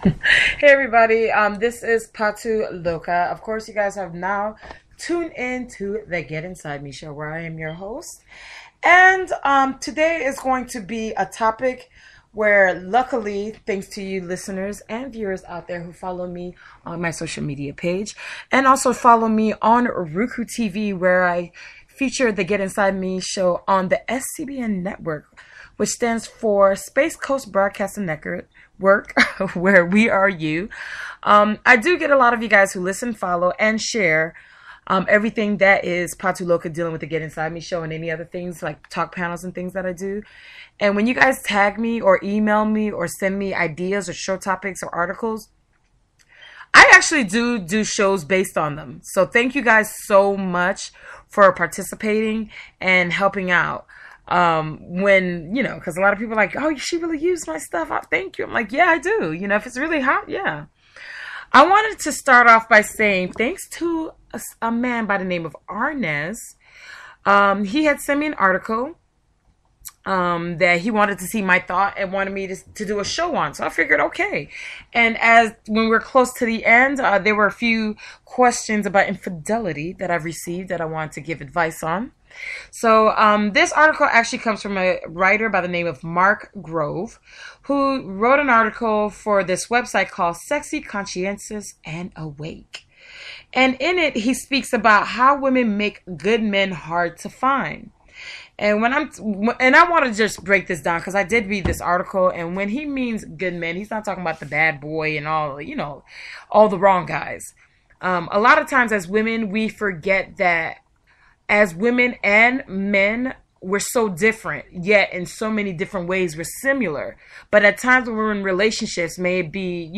Hey everybody, this is Patu, Loca. Of course, you guys have now tuned in to the Get Inside Me show where I am your host. And today is going to be a topic where, luckily, thanks to you listeners and viewers out there who follow me on my social media page and also follow me on Roku TV, where I feature the Get Inside Me show on the SCBN network, which stands for Space Coast Broadcasting Network, where we are you. I do get a lot of you guys who listen, follow, and share everything that is Patu Loca dealing with the Get Inside Me show and any other things like talk panels and things that I do. And when you guys tag me or email me or send me ideas or show topics or articles, I actually do shows based on them. So thank you guys so much for participating and helping out. When, because a lot of people are like, oh, she really used my stuff. Thank you. I'm like, yeah, I do. If it's really hot, yeah. I wanted to start off by saying thanks to a man by the name of Arnez. He had sent me an article that he wanted to see my thought and wanted me to do a show on. So I figured, okay. And when we're close to the end, there were a few questions about infidelity that I've received that I wanted to give advice on. So this article actually comes from a writer by the name of Mark Grove, who wrote an article for this website called Sexy, Conscientious, and Awake. And in it, he speaks about how women make good men hard to find. And I want to just break this down because I did read this article, and when he means good men, he's not talking about the bad boy and all the wrong guys. A lot of times as women, we forget that as women and men, we're so different, yet in so many different ways we're similar. But at times when we're in relationships, maybe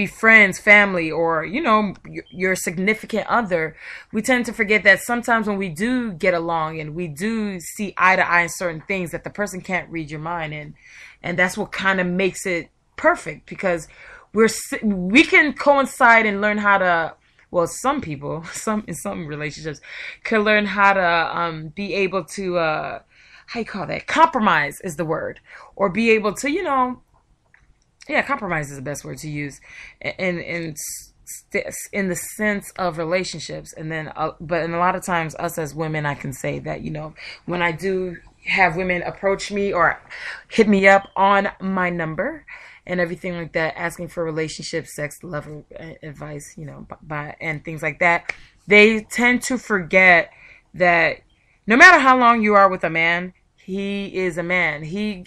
friends, family, or, your significant other, we tend to forget that sometimes when we do get along and we do see eye to eye in certain things, that the person can't read your mind. And that's what kind of makes it perfect, because we can coincide and learn how to, well, some people, in some relationships, can learn how to be able to, how you call that? Compromise is the word. Or be able to, compromise is the best word to use in the sense of relationships. And then, but in a lot of times, us as women, I can say that, when I do have women approach me or hit me up on my number and everything like that, asking for relationship, sex, love advice, and things like that, they tend to forget that no matter how long you are with a man, he is a man. He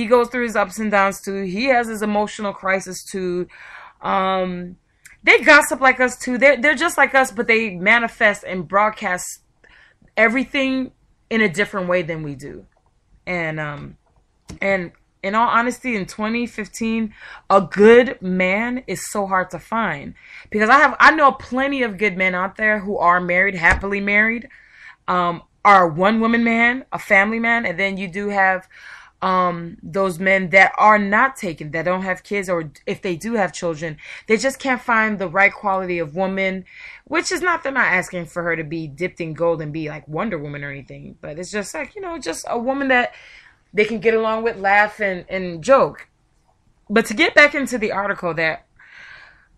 goes through his ups and downs too. He has his emotional crisis too. They gossip like us too. They're just like us, but they manifest and broadcast everything in a different way than we do. And in all honesty, in 2015, a good man is so hard to find, because I know plenty of good men out there who are married, happily married, are one woman man, a family man, and then you do have those men that are not taken, that don't have kids, or if they do have children, they just can't find the right quality of woman, which is not, they're not asking for her to be dipped in gold and be like Wonder Woman or anything, but it's just like, just a woman that they can get along with, laugh, and joke. But to get back into the article that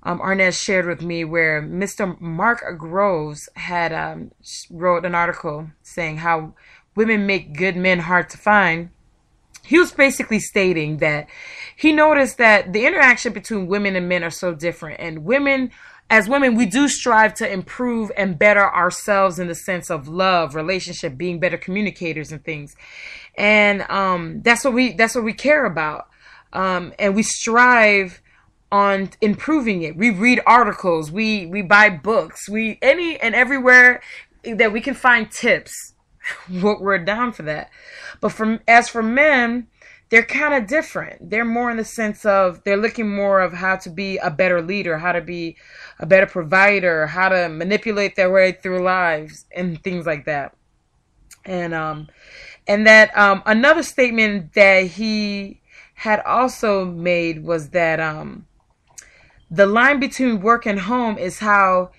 Arnez shared with me, where Mr. Mark Groves had wrote an article saying how women make good men hard to find, he was basically stating that he noticed that the interaction between women and men are so different. And as women, we do strive to improve and better ourselves in the sense of love, relationship, being better communicators and things. And that's what we care about. And we strive on improving it. We read articles, we buy books, any and everywhere that we can find tips. We're down for that. But as for men, they're kind of different. They're more in the sense of they're looking more of how to be a better leader, how to be a better provider, how to manipulate their way through lives and things like that. And that another statement that he had also made was that the line between work and home is how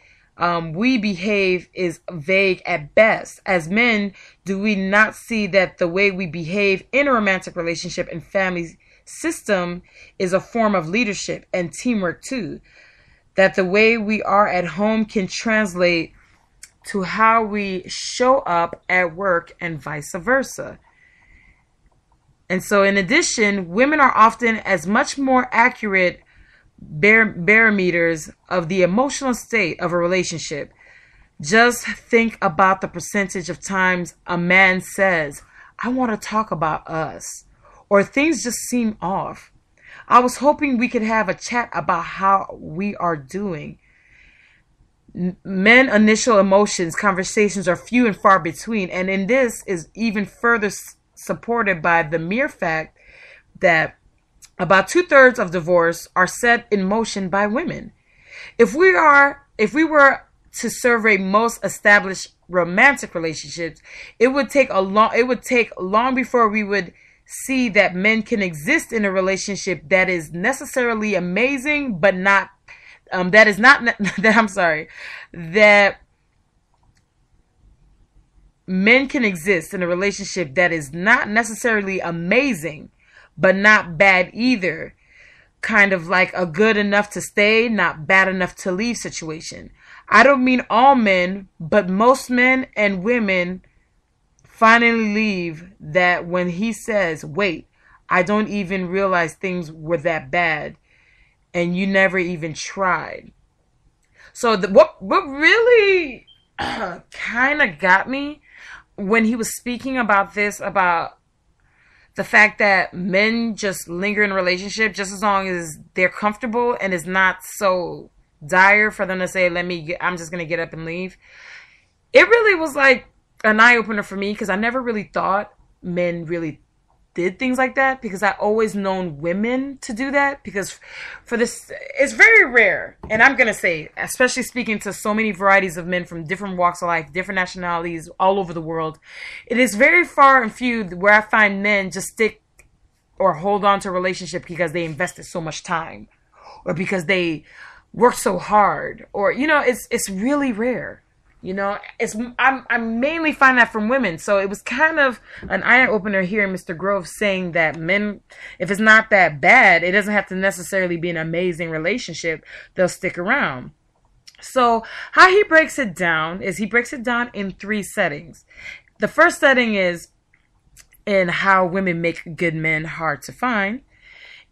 we behave is vague at best. As men, do we not see that the way we behave in a romantic relationship and family system is a form of leadership and teamwork too. That the way we are at home can translate to how we show up at work and vice versa. And so in addition, women are often as much more accurate barometers of the emotional state of a relationship. Just think about the percentage of times a man says, "I want to talk about us," or "things just seem off. I was hoping we could have a chat about how we are doing." Men initial emotions conversations are few and far between, and in this is even further supported by the mere fact that about 2/3 of divorce are set in motion by women. If we were to survey most established romantic relationships, it would take long before we would see that men can exist in a relationship that is necessarily amazing, but not that men can exist in a relationship that is not necessarily amazing, but not bad either. Kind of like a good enough to stay, not bad enough to leave situation. I don't mean all men, but most men and women finally leave that when he says, "Wait, I don't even realize things were that bad, and you never even tried." So what really kind of got me when he was speaking about this, about the fact that men just linger in a relationship just as long as they're comfortable and it's not so dire for them to say, I'm just going to get up and leave. It really was like an eye-opener for me, because I never really thought men really did things like that, because I always known women to do that, because for this, it's very rare. And I'm going to say, especially speaking to so many varieties of men from different walks of life, different nationalities all over the world, it is very far and few where I find men just stick or hold on to a relationship because they invested so much time, or because they worked so hard, or, it's really rare. I mainly find that from women. So it was kind of an eye-opener hearing Mr. Grove saying that men, if it's not that bad, it doesn't have to necessarily be an amazing relationship. They'll stick around. So how he breaks it down is he breaks it down in 3 settings. The first setting is in how women make good men hard to find.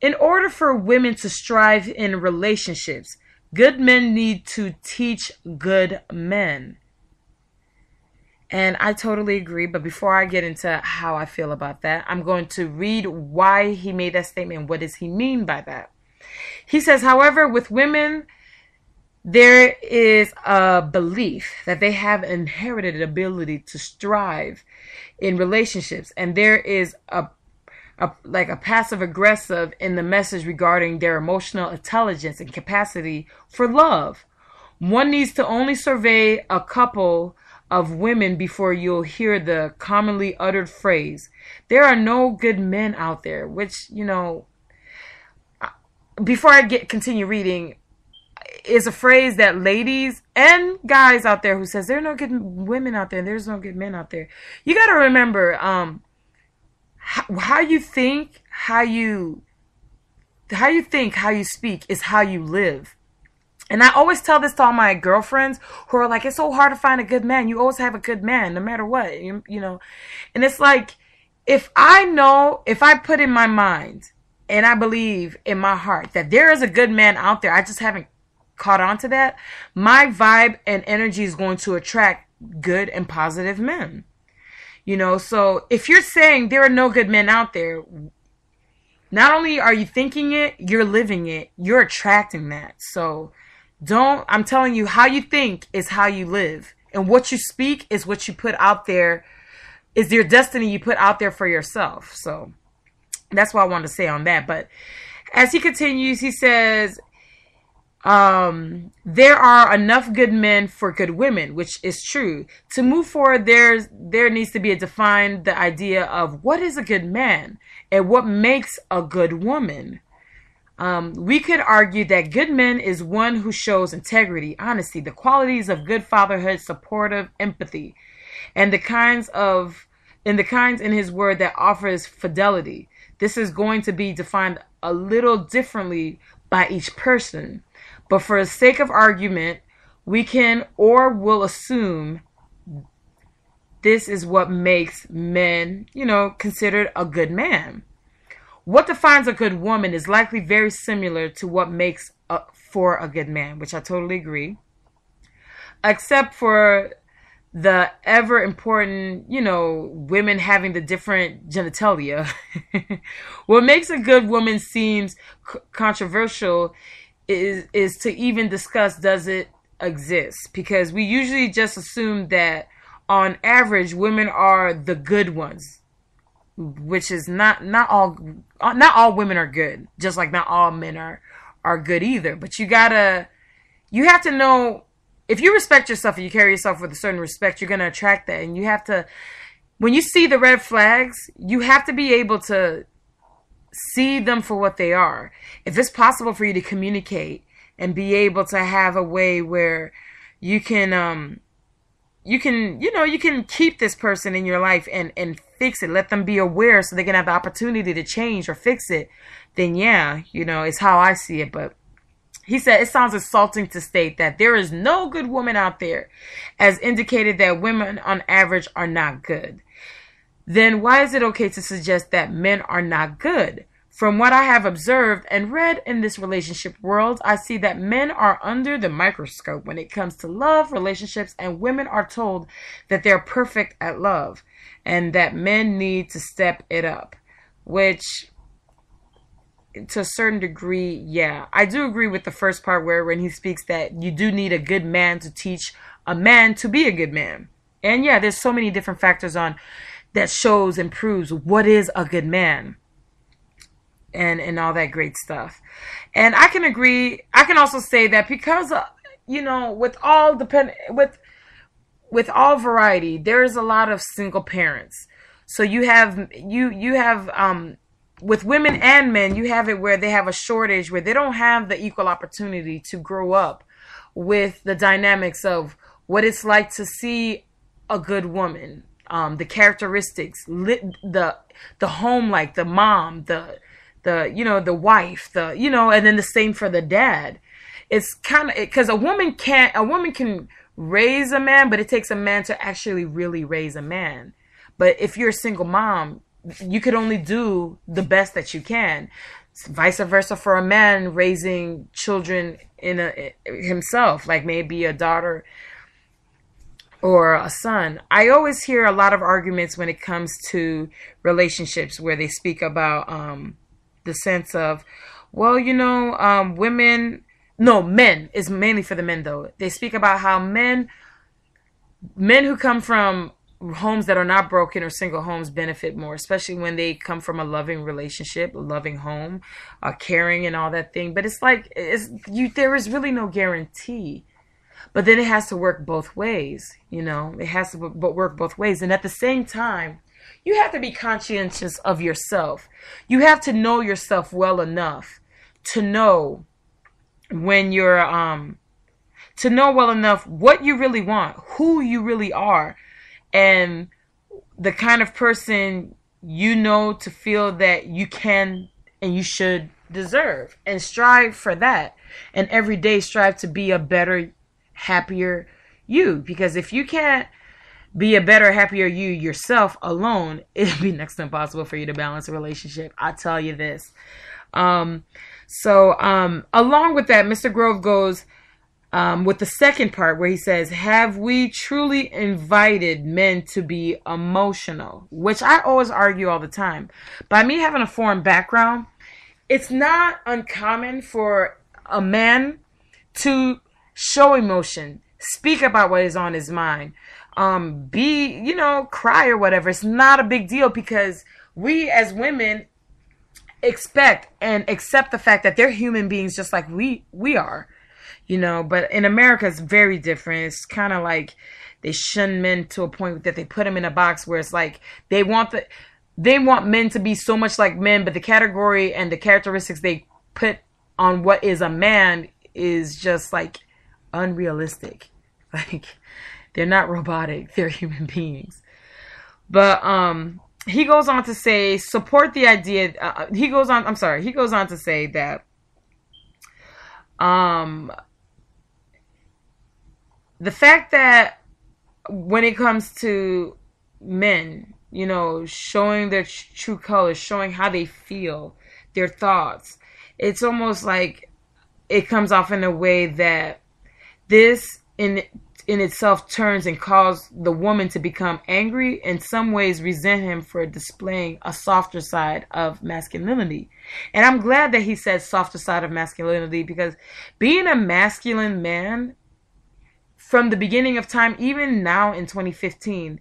In order for women to strive in relationships, good men need to teach good men. And I totally agree. But before I get into how I feel about that, I'm going to read why he made that statement. What does he mean by that? He says, however, with women, there is a belief that they have inherited ability to strive in relationships. And there is a passive aggressive in the message regarding their emotional intelligence and capacity for love. One needs to only survey a couple of women before you'll hear the commonly uttered phrase, "There are no good men out there," which, before I continue reading, is a phrase that ladies and guys out there who says there are no good women out there, there's no good men out there. You got to remember, how you think, how you speak is how you live. And I always tell this to all my girlfriends who are like, it's so hard to find a good man. You always have a good man, no matter what, And it's like, if I put in my mind and I believe in my heart that there is a good man out there, I just haven't caught on to that, my vibe and energy is going to attract good and positive men. So if you're saying there are no good men out there, not only are you thinking it, you're living it, you're attracting that. So I'm telling you, how you think is how you live. And what you speak is what you put out there, is your destiny you put out there for yourself. So that's what I wanted to say on that. But as he continues, he says, there are enough good men for good women, which is true. To move forward, there needs to be the idea of what is a good man and what makes a good woman. We could argue that good men is one who shows integrity, honesty, the qualities of good fatherhood, supportive, empathy, and the kinds in his word that offers fidelity. this is going to be defined a little differently by each person. But for the sake of argument, we can or will assume this is what makes men, considered a good man. What defines a good woman is likely very similar to what makes for a good man, which I totally agree. Except for the ever important, women having the different genitalia. What makes a good woman seems controversial is to even discuss, does it exist? Because we usually just assume that on average women are the good ones, which is not all women are good, just like not all men are good either. But you have to know, if you respect yourself and you carry yourself with a certain respect, you're going to attract that. And you have to, when you see the red flags, you have to be able to see them for what they are. If it's possible for you to communicate and be able to have a way where you can keep this person in your life and fix it, let them be aware so they can have the opportunity to change or fix it, then yeah, it's how I see it. But he said, it sounds insulting to state that there is no good woman out there, as indicated that women on average are not good. Then why is it okay to suggest that men are not good? From what I have observed and read in this relationship world, I see that men are under the microscope when it comes to love, relationships, and women are told that they're perfect at love and that men need to step it up, which to a certain degree, yeah. I do agree with the first part where when he speaks that you do need a good man to teach a man to be a good man. And yeah, there's so many different factors on that shows and proves what is a good man and all that great stuff. And I can agree. I can also say that because, with all variety, there's a lot of single parents. So you have with women and men, you have it where they have a shortage, where they don't have the equal opportunity to grow up with the dynamics of what it's like to see a good woman, the characteristics, the home, like the mom, the wife, and then the same for the dad. It's kind of, because a woman can raise a man, but it takes a man to actually really raise a man. But if you're a single mom, you could only do the best that you can. Vice versa for a man raising children himself, like maybe a daughter or a son. I always hear a lot of arguments when it comes to relationships where they speak about the sense of, men is mainly for the men though. They speak about how men who come from homes that are not broken or single homes benefit more, especially when they come from a loving relationship, a loving home, caring and all that thing. But it's like, there is really no guarantee. But then it has to work both ways, it has to work both ways. And at the same time, you have to be conscientious of yourself. You have to know yourself well enough to know when you're, to know well enough what you really want, who you really are, and the kind of person to feel that you can and you should deserve, and strive for that. And every day strive to be a better, happier you. Because if you can't be a better, happier you yourself alone, it'd be next to impossible for you to balance a relationship. I tell you this. Along with that, Mr. Grove goes with the second part where he says, have we truly invited men to be emotional? Which I always argue all the time. By me having a foreign background, it's not uncommon for a man to show emotion, speak about what is on his mind, cry or whatever. It's not a big deal because we as women expect and accept the fact that they're human beings just like we are. But in America, it's very different. It's kind of like they shun men to a point that they put them in a box where it's like they want men to be so much like men, but the category and the characteristics they put on what is a man is just like unrealistic. Like they're not robotic; they're human beings. But he goes on to say, support the idea. He goes on to say that the fact that when it comes to men, you know, showing their true colors, showing how they feel, their thoughts, it's almost like it comes off in a way that this in itself turns and causes the woman to become angry, in some ways resent him for displaying a softer side of masculinity. And I'm glad that he said softer side of masculinity, because being a masculine man from the beginning of time, even now in 2015,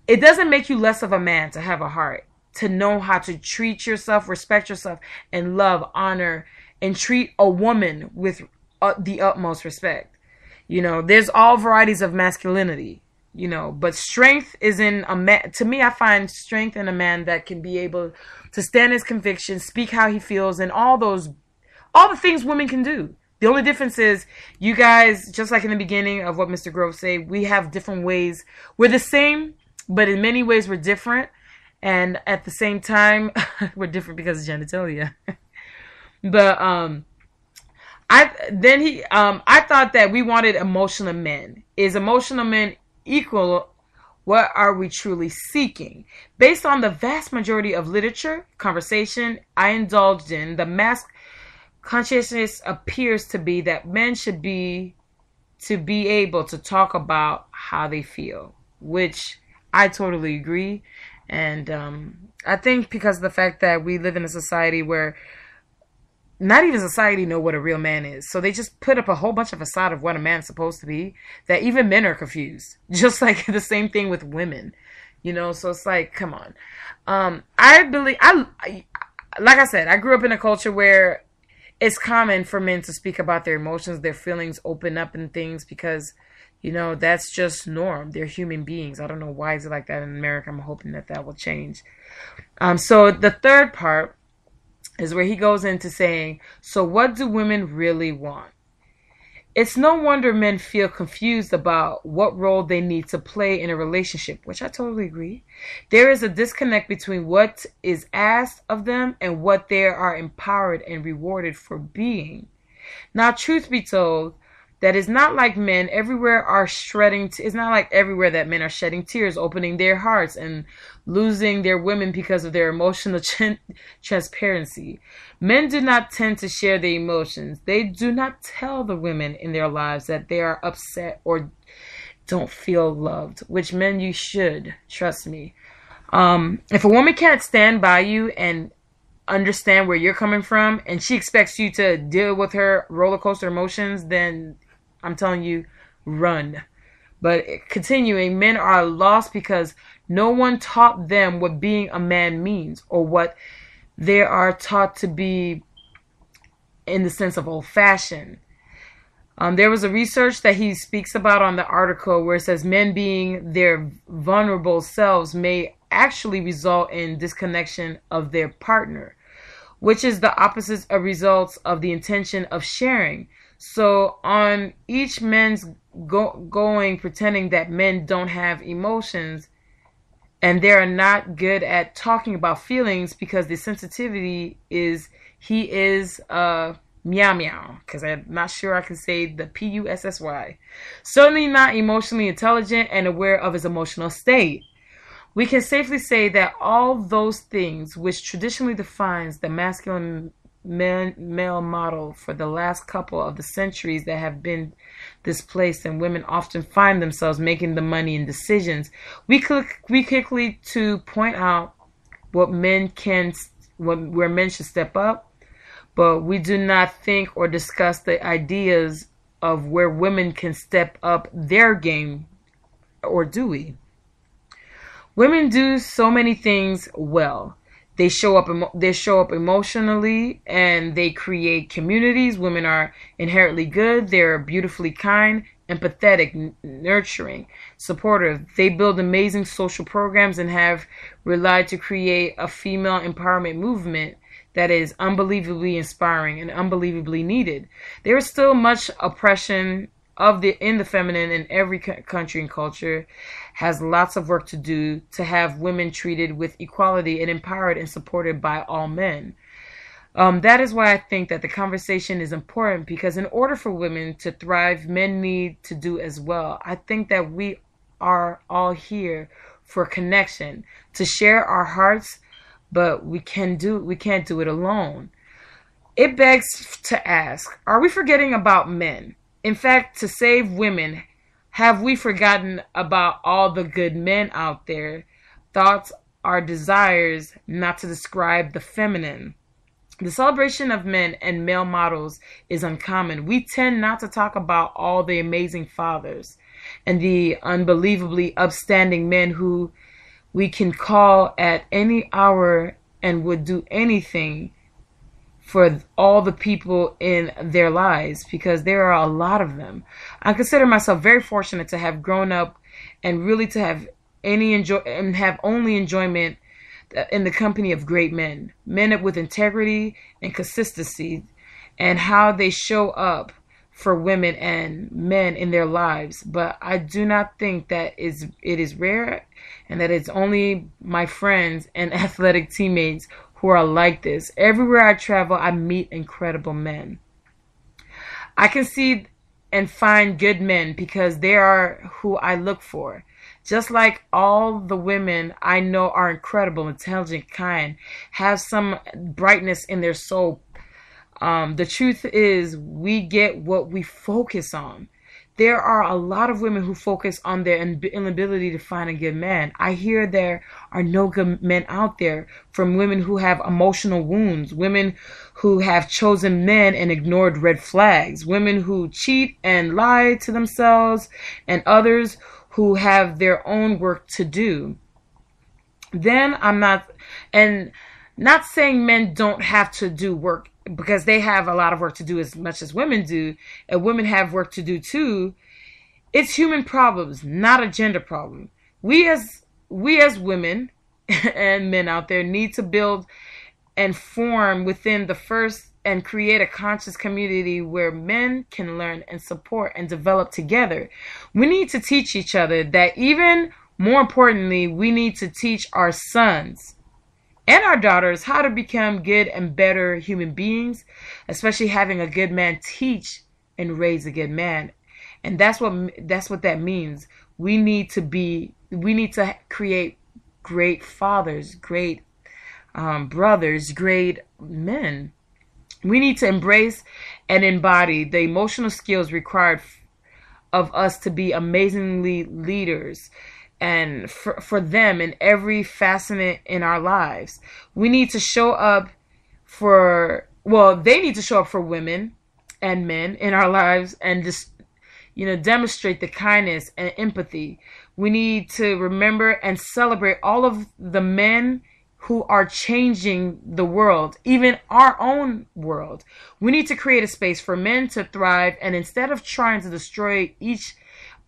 it doesn't make you less of a man to have a heart, to know how to treat yourself, respect yourself, and love, honor, and treat a woman with the utmost respect. You know, there's all varieties of masculinity, you know, but strength is in a man. To me, I find strength in a man that can be able to stand his convictions, speak how he feels, and all the things women can do. The only difference is you guys, just like in the beginning of what Mr. Grove said, we have different ways. We're the same, but in many ways we're different. And at the same time, we're different because of genitalia. But, I thought that we wanted emotional men. Is emotional men equal? What are we truly seeking? Based on the vast majority of literature, conversation I indulged in, the mass consciousness appears to be that men should be able to talk about how they feel, which I totally agree. And I think because of the fact that we live in a society where not even society know what a real man is. So they just put up a whole bunch of facade of what a man's supposed to be, that even men are confused. Just like the same thing with women, you know? So it's like, come on. Like I said, I grew up in a culture where it's common for men to speak about their emotions, their feelings, open up and things, because, you know, that's just norm. They're human beings. I don't know why is it like that in America. I'm hoping that will change. So the third part is where he goes into saying, so what do women really want? It's no wonder men feel confused about what role they need to play in a relationship, which I totally agree. There is a disconnect between what is asked of them and what they are empowered and rewarded for being. Now, truth be told, that is not like men everywhere are shredding. It's not like everywhere that men are shedding tears, opening their hearts, and losing their women because of their emotional transparency. Men do not tend to share their emotions. They do not tell the women in their lives that they are upset or don't feel loved, which men you should, trust me. If a woman can't stand by you and understand where you're coming from, and she expects you to deal with her roller coaster emotions, then I'm telling you, run. But continuing, men are lost because no one taught them what being a man means, or what they are taught to be in the sense of old-fashioned. There was a research that he speaks about on the article where it says men being their vulnerable selves may actually result in disconnection of their partner, which is the opposite of results of the intention of sharing. So on each men's going pretending that men don't have emotions and they are not good at talking about feelings because the sensitivity is, he is meow meow, because I'm not sure I can say the Pussy. Certainly not emotionally intelligent and aware of his emotional state. We can safely say that all those things which traditionally defines the masculine male model for the last couple of the centuries that have been displaced, and women often find themselves making the money and decisions. We quickly to point out where men should step up, but we do not think or discuss the ideas of where women can step up their game, or do we? Women do so many things well. They show up emotionally, and they create communities. Women are inherently good. They're beautifully kind, empathetic, nurturing, supportive. They build amazing social programs and have relied to create a female empowerment movement that is unbelievably inspiring and unbelievably needed. There is still much oppression in the feminine in every country and culture, has lots of work to do to have women treated with equality and empowered and supported by all men. That is why I think that the conversation is important, because in order for women to thrive, men need to do as well. I think that we are all here for connection, to share our hearts, but we can't do it alone. It begs to ask, are we forgetting about men? In fact, to save women, have we forgotten about all the good men out there? Thoughts are desires, not to describe the feminine. The celebration of men and male models is uncommon. We tend not to talk about all the amazing fathers and the unbelievably upstanding men who we can call at any hour and would do anything for all the people in their lives, because there are a lot of them. I consider myself very fortunate to have grown up and really to have only enjoyment in the company of great men with integrity and consistency, and how they show up for women and men in their lives. But I do not think that it is rare, and that it's only my friends and athletic teammates who are like this. Everywhere I travel, I meet incredible men. I can see and find good men because they are who I look for. Just like all the women I know are incredible, intelligent, kind, have some brightness in their soul. The truth is, we get what we focus on. There are a lot of women who focus on their inability to find a good man. I hear there are no good men out there, from women who have emotional wounds, women who have chosen men and ignored red flags, women who cheat and lie to themselves, and others who have their own work to do. Then I'm not saying men don't have to do work, because they have a lot of work to do as much as women do, and women have work to do too. It's human problems, not a gender problem. We as women and men out there need to build and form within the first and create a conscious community where men can learn and support and develop together. We need to teach each other that. Even more importantly, we need to teach our sons and our daughters how to become good and better human beings, especially having a good man teach and raise a good man. And that's what that means. We need to create great fathers, great brothers, great men. We need to embrace and embody the emotional skills required of us to be amazingly leaders, and for them in every facet in our lives. We need to show up they need to show up for women and men in our lives and just, demonstrate the kindness and empathy. We need to remember and celebrate all of the men who are changing the world, even our own world. We need to create a space for men to thrive, and instead of trying to destroy each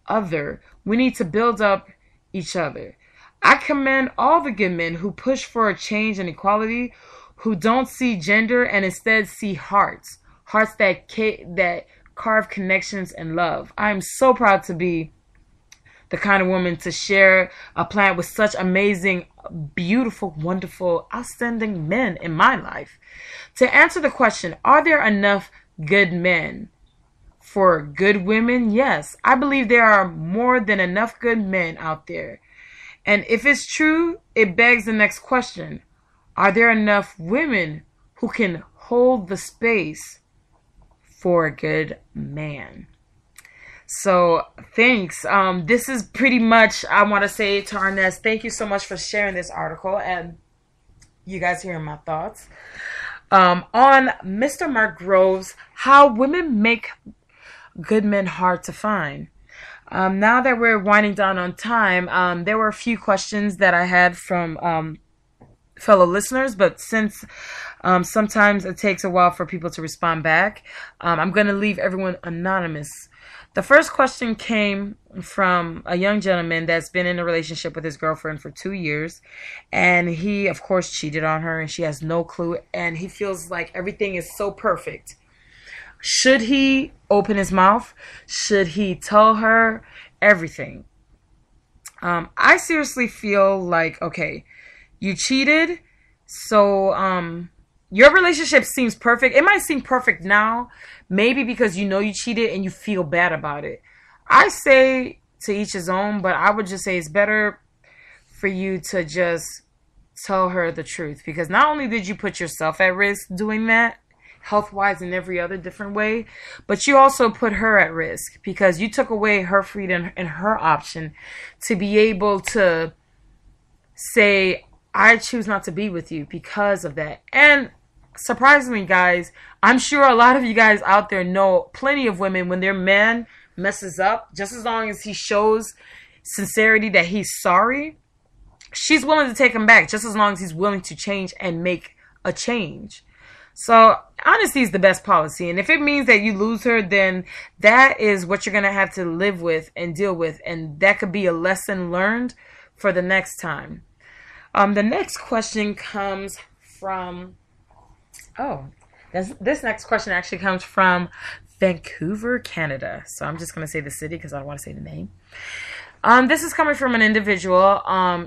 other, we need to build up each other. I commend all the good men who push for a change and equality, who don't see gender and instead see hearts that carve connections and love. I am so proud to be the kind of woman to share a planet with such amazing, beautiful, wonderful, outstanding men in my life. To answer the question, are there enough good men for good women? Yes, I believe there are more than enough good men out there. And if it's true, it begs the next question. Are there enough women who can hold the space for a good man? So thanks. This is pretty much, I want to say to Arnez, thank you so much for sharing this article and you guys hearing my thoughts. On Mr. Mark Groves, how women make good men hard to find. Now that we're winding down on time, there were a few questions that I had from fellow listeners, but since sometimes it takes a while for people to respond back, I'm going to leave everyone anonymous. The first question came from a young gentleman that's been in a relationship with his girlfriend for 2 years, and he, of course, cheated on her, and she has no clue, and he feels like everything is so perfect. Should he open his mouth? Should he tell her everything? I seriously feel like, okay, you cheated, so your relationship seems perfect. It might seem perfect now, maybe because you know you cheated and you feel bad about it. I say to each his own, but I would just say it's better for you to just tell her the truth, because not only did you put yourself at risk doing that, health-wise and every other different way, but you also put her at risk because you took away her freedom and her option to be able to say, I choose not to be with you because of that. And surprisingly, guys, I'm sure a lot of you guys out there know plenty of women, when their man messes up, just as long as he shows sincerity that he's sorry, she's willing to take him back, just as long as he's willing to change and make a change. So honesty is the best policy. And if it means that you lose her, then that is what you're going to have to live with and deal with. And that could be a lesson learned for the next time. The next question comes from, this next question actually comes from Vancouver, Canada. So I'm just going to say the city because I don't want to say the name. This is coming from an individual.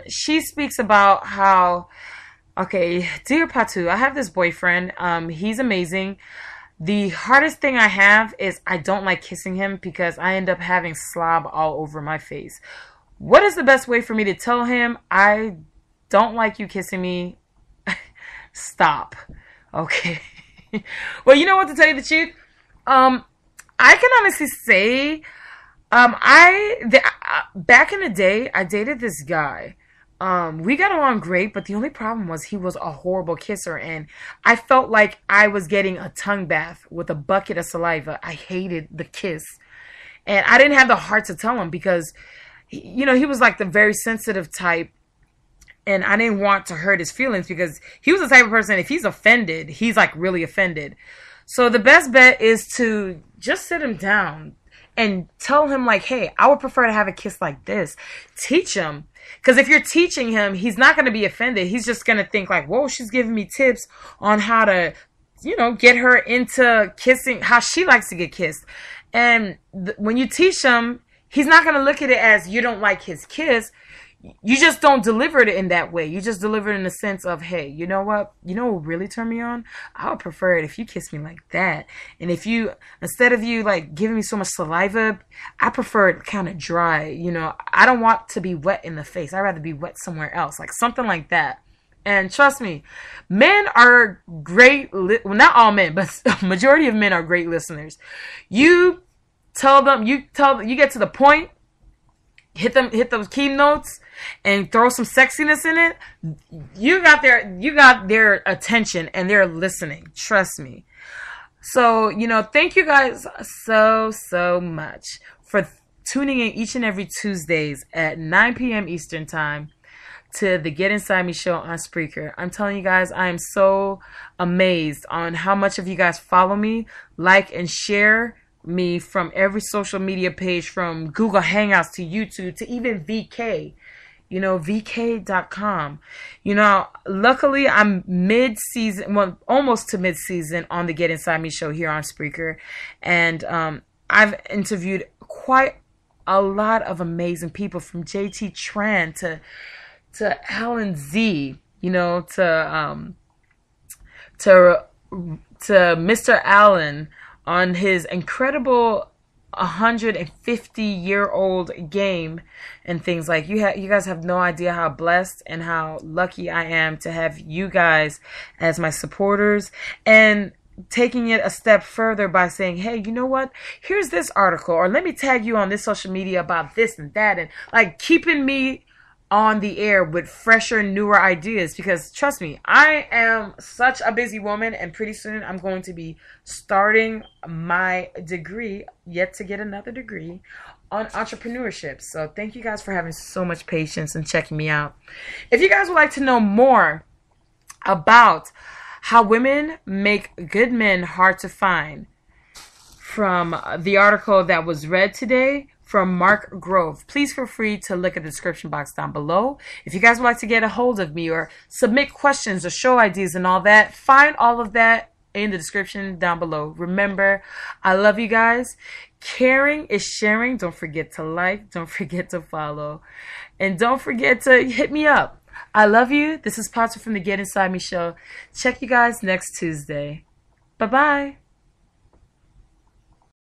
She speaks about how, okay, dear Patu, I have this boyfriend. He's amazing. The hardest thing I have is I don't like kissing him because I end up having slob all over my face. What is the best way for me to tell him, I don't like you kissing me? Stop. Okay. Well, you know what, to tell you the truth? I can honestly say, back in the day, I dated this guy. We got along great, but the only problem was he was a horrible kisser, and I felt like I was getting a tongue bath with a bucket of saliva. I hated the kiss, and I didn't have the heart to tell him because, you know, he was like the very sensitive type, and I didn't want to hurt his feelings because he was the type of person, if he's offended, he's like really offended. So the best bet is to just sit him down and tell him like, hey, I would prefer to have a kiss like this. Teach him. Because if you're teaching him, he's not going to be offended. He's just going to think like, whoa, she's giving me tips on how to, you know, get her into kissing, how she likes to get kissed. And when you teach him, he's not going to look at it as you don't like his kiss. You just don't deliver it in that way. You just deliver it in the sense of, hey, you know what? You know what would really turn me on? I would prefer it if you kiss me like that. And if you, instead of you like giving me so much saliva, I prefer it kind of dry. You know, I don't want to be wet in the face. I'd rather be wet somewhere else, like something like that. And trust me, men are great. Well, not all men, but a majority of men are great listeners. You tell them, you get to the point, hit those keynotes and throw some sexiness in it. You got their attention and they're listening. Trust me. So, you know, thank you guys so much for tuning in each and every Tuesdays at 9 p.m. Eastern Time to the Get Inside Me show on Spreaker. I'm telling you guys, I am so amazed on how much of you guys follow me, like, and share me from every social media page, from Google Hangouts to YouTube to even VK, you know, VK.com. You know, luckily I'm mid-season, well, almost to mid-season on the Get Inside Me show here on Spreaker. And I've interviewed quite a lot of amazing people, from JT Tran to Alan Z, you know, to Mr. Allen, on his incredible 150-year-old game and things like you guys have no idea how blessed and how lucky I am to have you guys as my supporters, and taking it a step further by saying, hey, you know what? Here's this article, or let me tag you on this social media about this and that, and like keeping me on the air with fresher, newer ideas, because trust me, I am such a busy woman, and pretty soon I'm going to be starting my degree, yet to get another degree, on entrepreneurship. So thank you guys for having so much patience and checking me out. If you guys would like to know more about how women make good men hard to find, from the article that was read today from Mark Grove, please feel free to look at the description box down below. If you guys would like to get a hold of me or submit questions or show ideas and all that, find all of that in the description down below. Remember, I love you guys. Caring is sharing. Don't forget to like. Don't forget to follow. And don't forget to hit me up. I love you. This is Patu from the Get Inside Me show. Check you guys next Tuesday. Bye-bye.